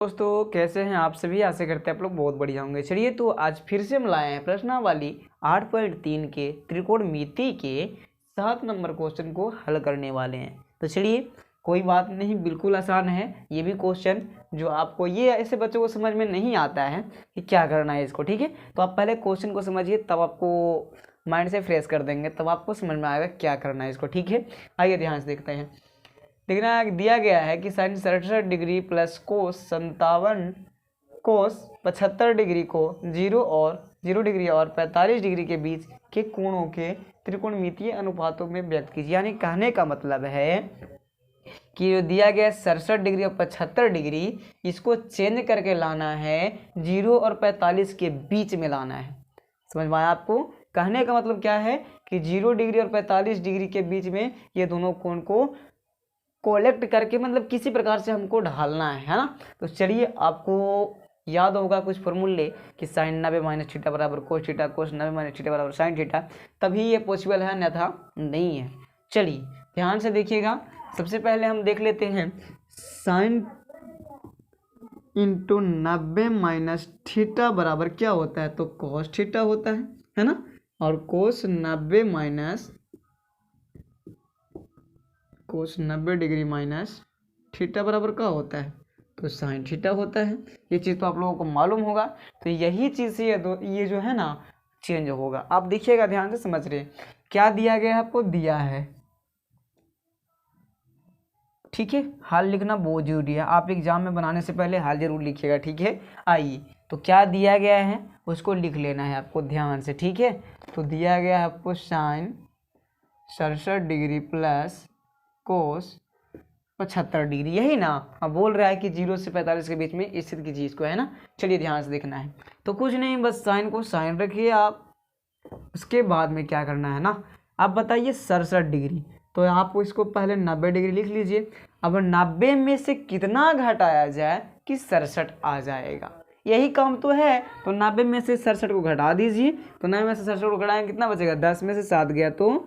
दोस्तों कैसे हैं आप सभी। आशा करते हैं आप लोग बहुत बढ़िया होंगे। चलिए तो आज फिर से हम लाए हैं प्रश्नावली 8.3 के त्रिकोणमिति के 7 नंबर क्वेश्चन को हल करने वाले हैं। तो चलिए कोई बात नहीं, बिल्कुल आसान है ये भी क्वेश्चन। जो आपको ये ऐसे बच्चों को समझ में नहीं आता है कि क्या करना है इसको, ठीक है, तो आप पहले क्वेश्चन को समझिए, तब आपको माइंड से फ्रेश कर देंगे, तब आपको समझ में आएगा क्या करना है इसको, ठीक है। आइए ध्यान से देखते हैं। देखना दिया गया है कि sine 67 degree plus cos 75 degree को 0 डिग्री और 45 डिग्री के बीच के कोणों के त्रिकोणमितीय अनुपातों में व्यक्त कीजिए। यानी कहने का मतलब है कि जो दिया गया 67 डिग्री और 75 डिग्री, इसको चेंज करके लाना है 0 और 45 के बीच में लाना है। समझ में आया आपको? कहने का मतलब क्या है कि 0 डिग्री और 45 डिग्री के बीच में ये दोनों कोण को कोलेक्ट करके मतलब किसी प्रकार से हमको ढालना है ना। तो चलिए आपको याद होगा कुछ फॉर्मूले कि साइन 90 माइनस थीटा बराबर कोस थीटा, कोस 90 माइनस थीटा बराबर साइन थीटा, तभी ये पॉसिबल है, अन्यथा नहीं है। चलिए ध्यान से देखिएगा। सबसे पहले हम देख लेते हैं साइन इंटू 90 माइनस थीटा बराबर क्या होता है, तो कोस थीटा होता है ना। और कोस 90 डिग्री माइनस थीटा बराबर क्या होता है, तो साइन थीटा होता है। ये चीज़ तो आप लोगों को मालूम होगा। तो यही चीज़ से ये जो है ना चेंज होगा। आप देखिएगा ध्यान से, समझ रहे क्या दिया गया है आपको, दिया है, ठीक है। हाल लिखना बहुत जरूरी है, आप एग्जाम में बनाने से पहले हाल जरूर लिखिएगा, ठीक है। आइए तो क्या दिया गया है उसको लिख लेना है आपको ध्यान से, ठीक है। तो दिया गया है आपको sine 67 degree plus cos 75 degree, यही ना। अब बोल रहा है कि 0 से 45 के बीच में स्थित की चीज़ को, है ना। चलिए ध्यान से देखना है। तो कुछ नहीं, बस साइन को साइन रखिए आप। उसके बाद में क्या करना है ना, आप बताइए 67 डिग्री, तो आप इसको पहले 90 डिग्री लिख लीजिए। अब 90 में से कितना घटाया जाए कि 67 आ जाएगा, यही काम तो है। तो 90 में से 67 को घटा दीजिए। तो 90 में से 67 को घटाएंगे कितना बचेगा, 10 में से 7 गया तो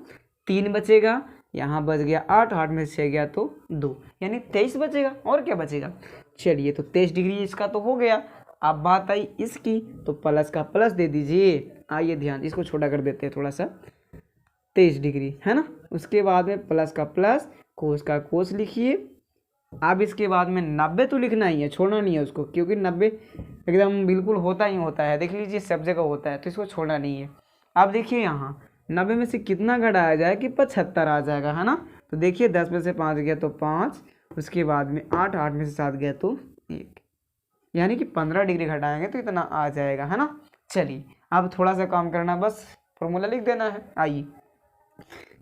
3 बचेगा, यहाँ बच गया 8, 8 में से 6 गया तो 2, यानी 23 बचेगा। और क्या बचेगा। चलिए तो 23 डिग्री इसका तो हो गया। अब बात आई इसकी, तो प्लस का प्लस दे दीजिए। आइए ध्यान, इसको छोटा कर देते हैं थोड़ा सा, 23 डिग्री है ना। उसके बाद में प्लस का प्लस, कोस का कोस लिखिए। अब इसके बाद में 90 तो लिखना ही है, छोड़ना नहीं है उसको, क्योंकि 90 एकदम बिल्कुल होता ही होता है, देख लीजिए सब जगह होता है, तो इसको छोड़ना नहीं है। अब देखिए यहाँ 90 में से कितना घटाया जाए कि 75 आ जाएगा, है ना। तो देखिए 10 में से 5 गया तो 5, उसके बाद में 8, 8 में से 7 गया तो 1, यानी कि 15 डिग्री घटाएंगे तो इतना आ जाएगा, है ना। चलिए अब थोड़ा सा काम करना, बस फॉर्मूला लिख देना है। आइए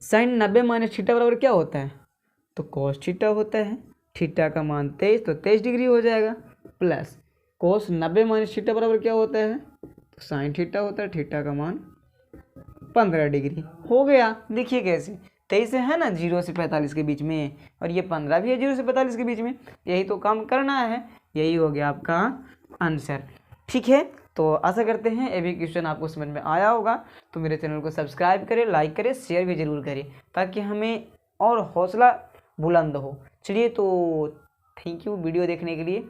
साइन 90 माइनस थीटा बराबर क्या होता है, तो कोस थीटा होता है। थीटा का मान 23, तो 23 डिग्री हो जाएगा। प्लस कोस 90 माइनस थीटा बराबर क्या होता है, तो साइन थीटा होता है। थीटा का मान 15 डिग्री हो गया। देखिए कैसे, 23 है ना 0 से 45 के बीच में, और ये 15 भी है 0 से 45 के बीच में। यही तो काम करना है, यही हो गया आपका आंसर, ठीक है। तो आशा करते हैं ये भी क्वेश्चन आपको समझ में आया होगा। तो मेरे चैनल को सब्सक्राइब करें, लाइक करें, शेयर भी जरूर करें, ताकि हमें और हौसला बुलंद हो। चलिए तो थैंक यू वीडियो देखने के लिए।